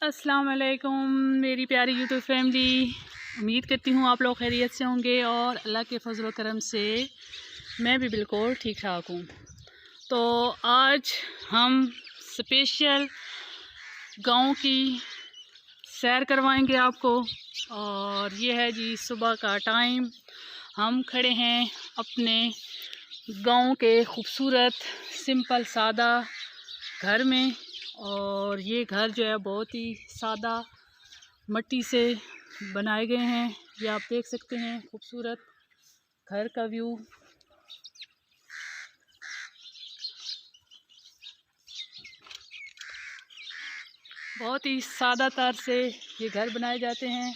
अस्सलाम वालेकुम मेरी प्यारी यूट्यूब फैमिली। उम्मीद करती हूँ आप लोग खैरियत से होंगे और अल्लाह के फजल करम से मैं भी बिल्कुल ठीक ठाक हूँ। तो आज हम स्पेशल गांव की सैर करवाएंगे आपको। और ये है जी सुबह का टाइम। हम खड़े हैं अपने गांव के खूबसूरत सिंपल सादा घर में। और ये घर जो है बहुत ही सादा मिट्टी से बनाए गए हैं। ये आप देख सकते हैं खूबसूरत घर का व्यू। बहुत ही सादा तर से ये घर बनाए जाते हैं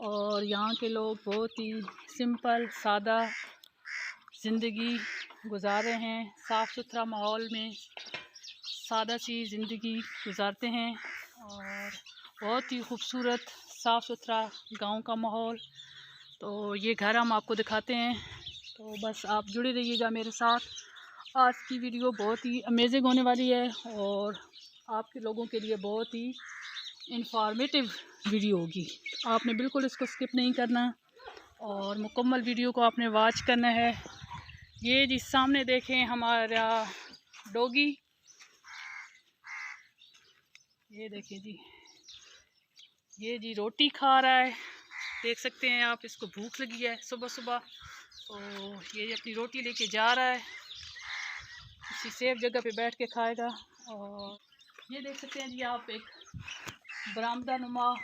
और यहाँ के लोग बहुत ही सिंपल सादा ज़िंदगी गुजार रहे हैं। साफ़ सुथरा माहौल में सादा सी ज़िंदगी गुजारते हैं और बहुत ही खूबसूरत साफ़ सुथरा गांव का माहौल। तो ये घर हम आपको दिखाते हैं, तो बस आप जुड़े रहिएगा मेरे साथ। आज की वीडियो बहुत ही अमेजिंग होने वाली है और आपके लोगों के लिए बहुत ही इंफॉर्मेटिव वीडियो होगी। आपने बिल्कुल इसको स्किप नहीं करना और मुकम्मल वीडियो को आपने वॉच करना है। ये जी सामने देखें हमारा डॉगी, ये देखिए जी, ये जी रोटी खा रहा है। देख सकते हैं आप, इसको भूख लगी है सुबह सुबह, तो ये अपनी रोटी लेके जा रहा है। किसी सेफ जगह पे बैठ के खाएगा। और ये देख सकते हैं जी आप, एक बरामदा नुमा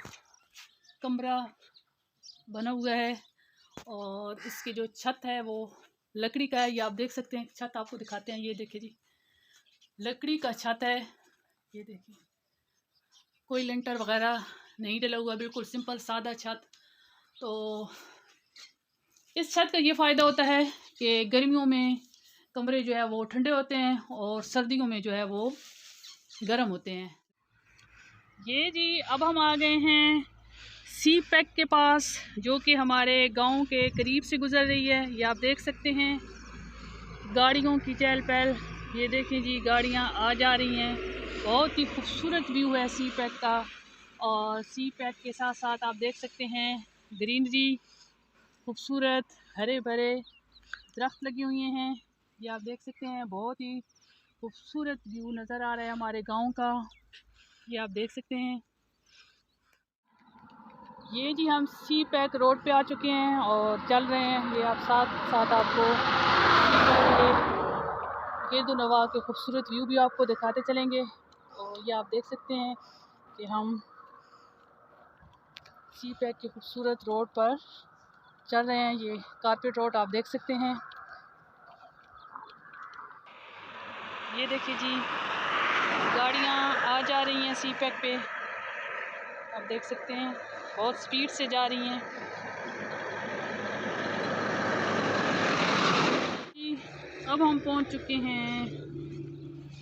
कमरा बना हुआ है और इसकी जो छत है वो लकड़ी का है। ये आप देख सकते हैं, छत आपको दिखाते हैं। ये देखिए जी, लकड़ी का छत है। ये देखिए, कोई लिंटर वगैरह नहीं डला हुआ, बिल्कुल सिंपल सादा छत। तो इस छत का ये फ़ायदा होता है कि गर्मियों में कमरे जो है वो ठंडे होते हैं और सर्दियों में जो है वो गर्म होते हैं। ये जी अब हम आ गए हैं सी पैक के पास, जो कि हमारे गांव के करीब से गुजर रही है। ये आप देख सकते हैं गाड़ियों की चहल पहल। ये देखें जी, गाड़ियां आ जा रही हैं। बहुत ही खूबसूरत व्यू है सी पैक का। और सी पैक के साथ साथ आप देख सकते हैं ग्रीनरी, खूबसूरत हरे भरे दरख्त लगे हुए हैं। ये आप देख सकते हैं, बहुत ही खूबसूरत व्यू नज़र आ रहा है हमारे गांव का। ये आप देख सकते हैं। ये जी हम सी पैक रोड पे आ चुके हैं और चल रहे हैं। ये आप साथ साथ आपको गिरदुनवा के खूबसूरत व्यू भी आपको दिखाते चलेंगे। और ये आप देख सकते हैं कि हम सी पैक के खूबसूरत रोड पर चल रहे हैं। ये कारपेट रोड आप देख सकते हैं। ये देखिए जी, गाड़ियाँ आ जा रही हैं सी पैक पे, आप देख सकते हैं बहुत स्पीड से जा रही हैं। अब हम पहुंच चुके हैं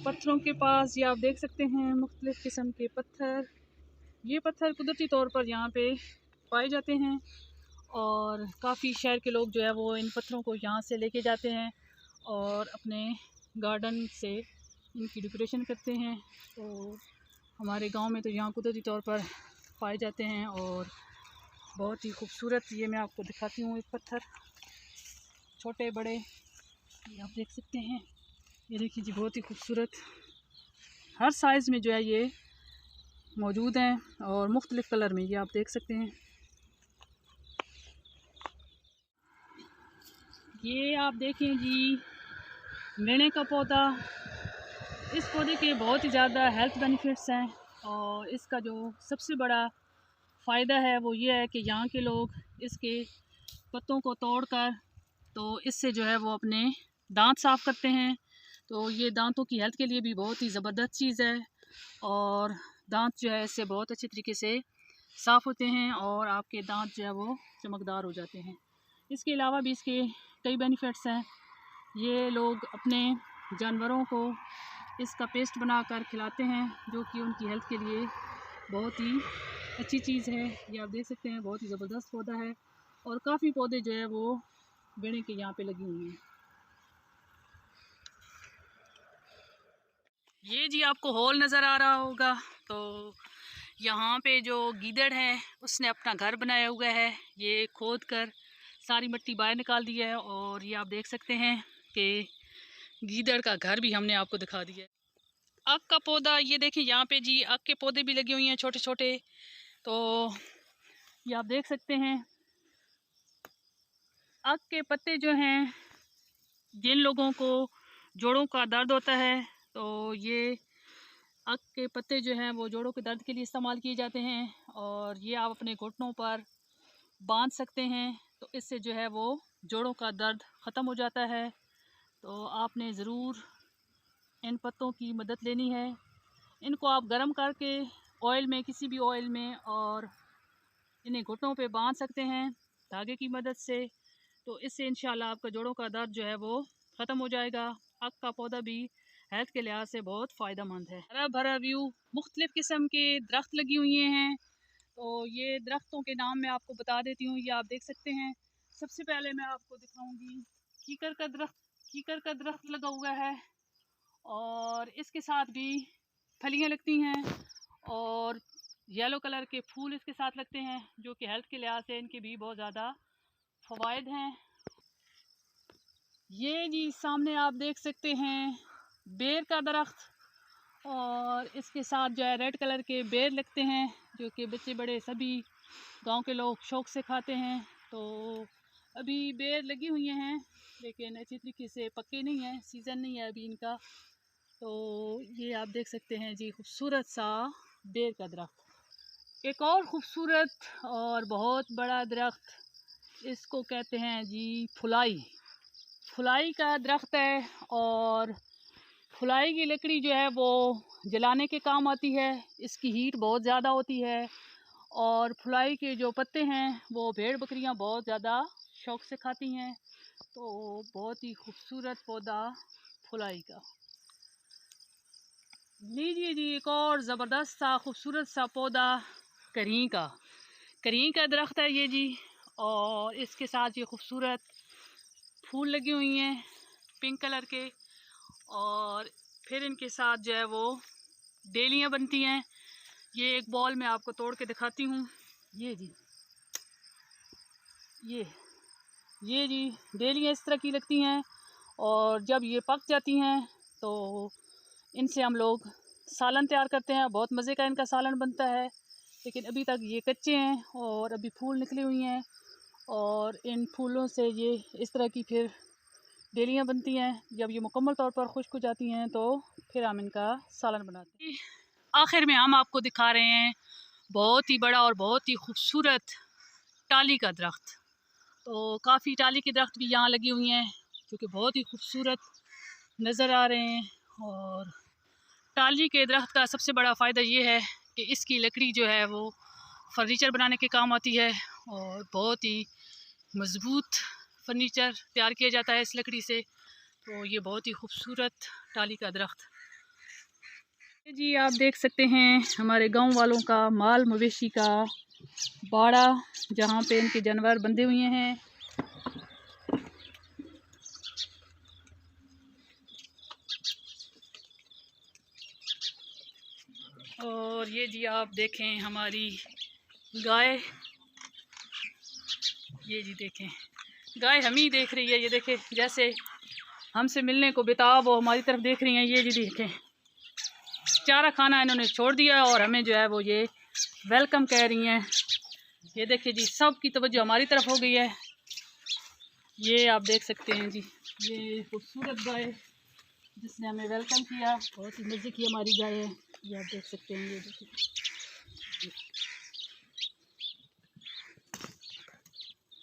पत्थरों के पास। ये आप देख सकते हैं मुख्तलिफ़ किस्म के पत्थर। ये पत्थर कुदरती तौर पर यहाँ पे पाए जाते हैं और काफ़ी शहर के लोग जो है वो इन पत्थरों को यहाँ से लेके जाते हैं और अपने गार्डन से इनकी डेकोरेशन करते हैं। तो हमारे गांव में तो यहाँ कुदरती तौर पर पाए जाते हैं और बहुत ही खूबसूरत। ये मैं आपको दिखाती हूँ, एक पत्थर छोटे बड़े, ये आप देख सकते हैं। ये देखिए जी, बहुत ही खूबसूरत, हर साइज़ में जो है ये मौजूद हैं और मुख्तलिफ़ कलर में। ये आप देख सकते हैं। ये आप देखें जी, मेणे का पौधा। इस पौधे के बहुत ही ज़्यादा हेल्थ बेनिफिट्स हैं और इसका जो सबसे बड़ा फ़ायदा है वो ये है कि यहाँ के लोग इसके पत्तों को तोड़कर तो इससे जो है वो अपने दांत साफ़ करते हैं। तो ये दांतों की हेल्थ के लिए भी बहुत ही ज़बरदस्त चीज़ है और दांत जो है इससे बहुत अच्छे तरीके से साफ़ होते हैं और आपके दांत जो है वो चमकदार हो जाते हैं। इसके अलावा भी इसके कई बेनिफिट्स हैं। ये लोग अपने जानवरों को इसका पेस्ट बनाकर खिलाते हैं, जो कि उनकी हेल्थ के लिए बहुत ही अच्छी चीज़ है। ये आप देख सकते हैं, बहुत ही ज़बरदस्त पौधा है और काफ़ी पौधे जो है वो बेड़े के यहाँ पे लगे हुए हैं। ये जी आपको हॉल नज़र आ रहा होगा, तो यहाँ पे जो गीदड़ है उसने अपना घर बनाया हुआ है, ये खोद कर सारी मिट्टी बाहर निकाल दी है। और ये आप देख सकते हैं कि गीदड़ का घर भी हमने आपको दिखा दिया है। आक का पौधा, ये देखिए यहाँ पे जी आक के पौधे भी लगे हुए हैं छोटे छोटे। तो ये आप देख सकते हैं आक के पत्ते जो हैं, जिन लोगों को जोड़ों का दर्द होता है तो ये आक के पत्ते जो हैं वो जोड़ों के दर्द के लिए इस्तेमाल किए जाते हैं। और ये आप अपने घुटनों पर बांध सकते हैं, तो इससे जो है वो जोड़ों का दर्द ख़त्म हो जाता है। तो आपने ज़रूर इन पत्तों की मदद लेनी है। इनको आप गर्म करके ऑयल में, किसी भी ऑयल में, और इन्हें घुटनों पे बांध सकते हैं धागे की मदद से। तो इससे इंशाल्लाह आपका जोड़ों का दर्द जो है वो ख़त्म हो जाएगा। आक का पौधा भी हेल्थ के लिहाज से बहुत फ़ायदेमंद है। हरा भरा व्यू, मुख्तलिफ़ किस्म के दरख्त लगी हुई हैं। तो ये दरख्तों के नाम मैं आपको बता देती हूँ, ये आप देख सकते हैं। सबसे पहले मैं आपको दिखाऊंगी कीकर का दरख्त। कीकर का दरख्त लगा हुआ है और इसके साथ भी फलियाँ लगती हैं और येलो कलर के फूल इसके साथ लगते हैं, जो कि हेल्थ के लिहाज से इनके भी बहुत ज़्यादा फ़वाइद हैं। ये जी सामने आप देख सकते हैं बेर का दरख्त, और इसके साथ जो है रेड कलर के बेर लगते हैं, जो कि बच्चे बड़े सभी गांव के लोग शौक़ से खाते हैं। तो अभी बेर लगी हुई हैं लेकिन अच्छी तरीके से पक्के नहीं हैं, सीज़न नहीं है अभी इनका। तो ये आप देख सकते हैं जी खूबसूरत सा बेर का दरख्त। एक और ख़ूबसूरत और बहुत बड़ा दरख्त, इसको कहते हैं जी फुलाई। फुलाई का दरख्त है और फुलाई की लकड़ी जो है वो जलाने के काम आती है। इसकी हीट बहुत ज़्यादा होती है और फुलाई के जो पत्ते हैं वो भेड़ बकरियां बहुत ज़्यादा शौक़ से खाती हैं। तो बहुत ही खूबसूरत पौधा फुलाई का। लीजिए जी एक और ज़बरदस्त सा खूबसूरत सा पौधा करीं का। करीं का दरख्त है ये जी, और इसके साथ ये खूबसूरत फूल लगी हुई हैं पिंक कलर के, और फिर इनके साथ जो है वो डेलियाँ बनती हैं। ये एक बॉल में आपको तोड़ के दिखाती हूँ। ये जी ये जी डेलियाँ इस तरह की लगती हैं, और जब ये पक जाती हैं तो इनसे हम लोग सालन तैयार करते हैं। बहुत मज़े का इनका सालन बनता है, लेकिन अभी तक ये कच्चे हैं और अभी फूल निकले हुई हैं, और इन फूलों से ये इस तरह की फिर डेलियाँ बनती हैं। जब ये मुकम्मल तौर पर खुश्क हो जाती हैं तो फिर हम इनका सालन बनाते हैं। आखिर में हम आपको दिखा रहे हैं बहुत ही बड़ा और बहुत ही खूबसूरत टाली का दरख्त। तो काफ़ी टाली के दरख्त भी यहाँ लगी हुई हैं जो कि बहुत ही खूबसूरत नज़र आ रहे हैं। और टाली के दरख्त का सबसे बड़ा फ़ायदा ये है कि इसकी लकड़ी जो है वो फर्नीचर बनाने के काम आती है, और बहुत ही मज़बूत फर्नीचर तैयार किया जाता है इस लकड़ी से। तो ये बहुत ही खूबसूरत टाली का दरख्त जी। आप देख सकते हैं हमारे गांव वालों का माल मवेशी का बाड़ा, जहां पे इनके जानवर बंधे हुए हैं। और ये जी आप देखें हमारी गाय, ये जी देखें गाय हम ही देख रही है। ये देखें जैसे हमसे मिलने को बेताब वो हमारी तरफ देख रही हैं। ये जी देखें चारा खाना इन्होंने छोड़ दिया और हमें जो है वो ये वेलकम कह रही हैं। ये देखिए जी सब की तवज्जो हमारी तरफ हो गई है। ये आप देख सकते हैं जी ये खूबसूरत गाय जिसने हमें वेलकम किया, बहुत ही मज़े की हमारी गाय है। ये आप देख सकते हैं, ये देखिए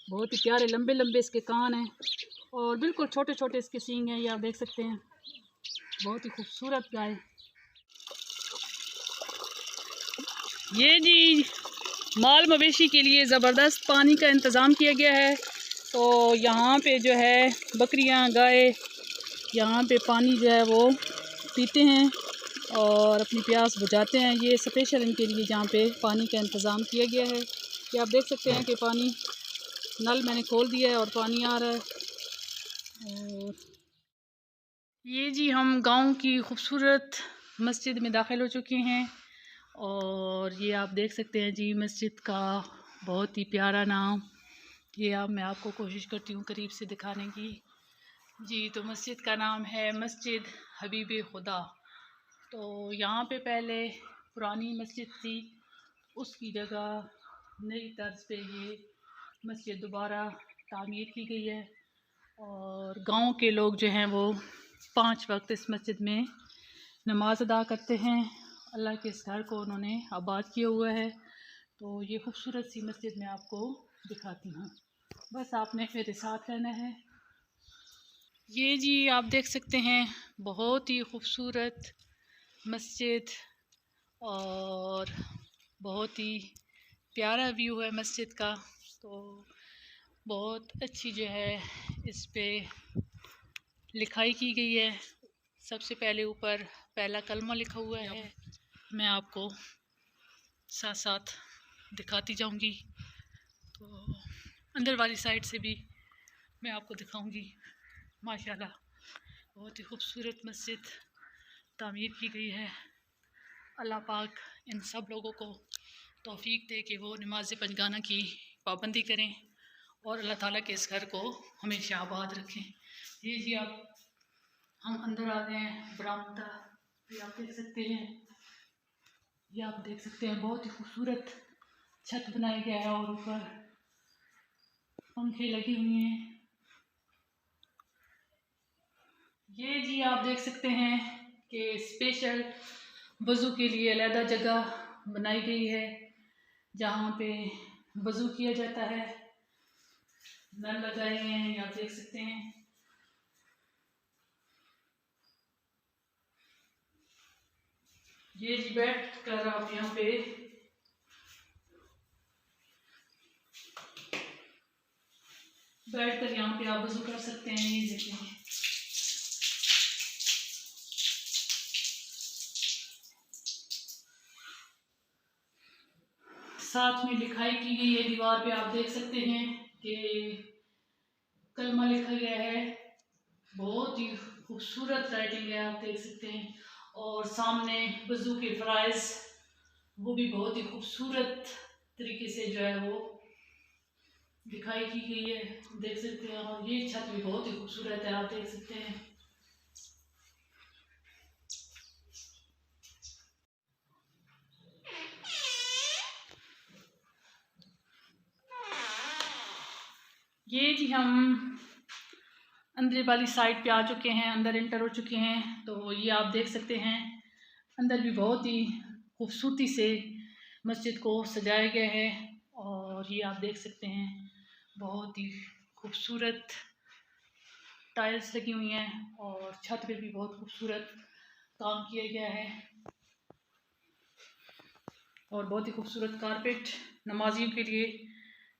बहुत ही प्यारे लंबे लंबे इसके कान हैं और बिल्कुल छोटे छोटे इसके सींग हैं। ये आप देख सकते हैं, बहुत ही खूबसूरत गाय। ये जी माल मवेशी के लिए ज़बरदस्त पानी का इंतज़ाम किया गया है। तो यहाँ पे जो है बकरियाँ गाय यहाँ पे पानी जो है वो पीते हैं और अपनी प्यास बुझाते हैं। ये स्पेशल इनके लिए जहाँ पे पानी का इंतज़ाम किया गया है। कि आप देख सकते हैं कि पानी नल मैंने खोल दिया है और पानी आ रहा है। और ये जी हम गांव की खूबसूरत मस्जिद में दाखिल हो चुके हैं और ये आप देख सकते हैं जी मस्जिद का बहुत ही प्यारा नाम। ये मैं आपको कोशिश करती हूँ करीब से दिखाने की जी। तो मस्जिद का नाम है मस्जिद हबीब खुदा। तो यहाँ पे पहले पुरानी मस्जिद थी, उसकी जगह नई तर्ज पे ये मस्जिद दोबारा तामीर की गई है। और गांव के लोग जो हैं वो 5 वक्त इस मस्जिद में नमाज अदा करते हैं। अल्लाह के इस घर को उन्होंने आबाद किया हुआ है। तो ये खूबसूरत सी मस्जिद मैं आपको दिखाती हूँ, बस आपने मेरे साथ रहना है। ये जी आप देख सकते हैं बहुत ही खूबसूरत मस्जिद और बहुत ही प्यारा व्यू है मस्जिद का। तो बहुत अच्छी जो है इस पे लिखाई की गई है। सबसे पहले ऊपर पहला कलमा लिखा हुआ है, मैं आपको साथ साथ दिखाती जाऊंगी। तो अंदर वाली साइड से भी मैं आपको दिखाऊंगी। माशाल्लाह बहुत ही खूबसूरत मस्जिद तामीर की गई है। अल्लाह पाक इन सब लोगों को तौफीक दे कि वो नमाज पंजगाना की पाबंदी करें और अल्लाह ताला के इस घर को हमेशा आबाद रखें। ये जी हम अंदर आ गए हैं बरामदा। ये आप देख सकते हैं, ये आप देख सकते हैं बहुत ही खूबसूरत छत बनाया गया है और ऊपर पंखे लगे हुए हैं। ये जी आप देख सकते हैं कि स्पेशल वज़ू के लिए अलहदा जगह बनाई गई है जहाँ पे वज़ू किया जाता है। नल लगाए गए हैं, ये आप देख सकते हैं। ये जी बैठ कर आप यहाँ पे बैठ कर यहाँ पे आप वज़ू कर सकते हैं। ये देखें, साथ में लिखाई की गई है दीवार पे, आप देख सकते हैं कि कलमा लिखा गया है। बहुत ही खूबसूरत राइटिंग है, आप देख सकते हैं। और सामने वज़ू के फ़राइज़ वो भी बहुत ही खूबसूरत तरीके से जो है वो दिखाई की गई है, देख सकते हैं। और ये छत भी बहुत ही खूबसूरत है, आप देख सकते हैं। ये जी हम अंदर वाली साइड पे आ चुके हैं, अंदर इंटर हो चुके हैं। तो ये आप देख सकते हैं अंदर भी बहुत ही खूबसूरती से मस्जिद को सजाया गया है। और ये आप देख सकते हैं बहुत ही खूबसूरत टाइल्स लगी हुई हैं और छत पे भी बहुत खूबसूरत काम किया गया है। और बहुत ही खूबसूरत कारपेट नमाजियों के लिए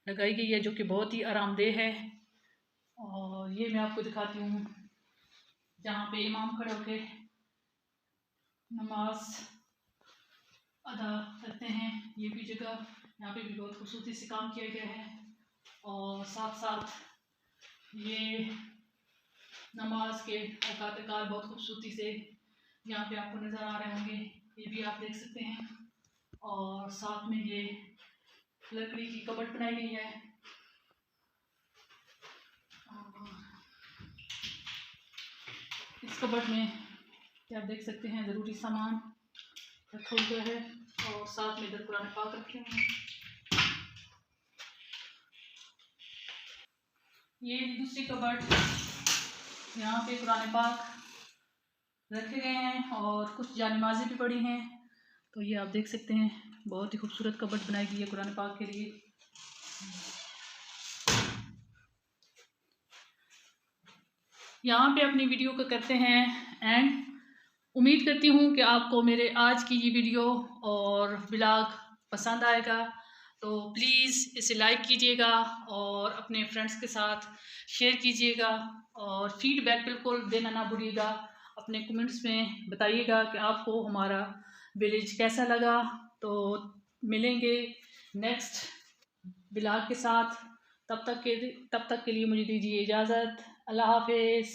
लगाई गई है जो कि बहुत ही आरामदेह है। और ये मैं आपको दिखाती हूँ जहाँ पे इमाम खड़े होके नमाज अदा करते हैं। ये भी जगह यहाँ पे भी बहुत खूबसूरती से काम किया गया है। और साथ साथ ये नमाज के औकात कार बहुत खूबसूरती से यहाँ पे आपको नज़र आ रहे होंगे, ये भी आप देख सकते हैं। और साथ में ये लकड़ी की कबट बनाई गई है। इस कबट में आप देख सकते हैं ज़रूरी सामान रखा हुआ है और साथ में इधर कुरान पाक रखे हुए हैं। ये दूसरी कबट, यहाँ पे कुरान पाक रखे गए हैं और कुछ जानिमाज़ें भी पड़ी हैं। तो ये आप देख सकते हैं बहुत ही खूबसूरत कबट बनाई गई है कुरान पाक के लिए। यहाँ पे अपनी वीडियो को करते हैं एंड उम्मीद करती हूँ कि आपको मेरे आज की ये वीडियो और व्लॉग पसंद आएगा। तो प्लीज़ इसे लाइक कीजिएगा और अपने फ्रेंड्स के साथ शेयर कीजिएगा। और फीडबैक बिल्कुल देना ना भूलिएगा, अपने कमेंट्स में बताइएगा कि आपको हमारा विलेज कैसा लगा। तो मिलेंगे नेक्स्ट व्लॉग के साथ, तब तक के लिए मुझे दीजिए इजाज़त। अल्लाह हाफिज़।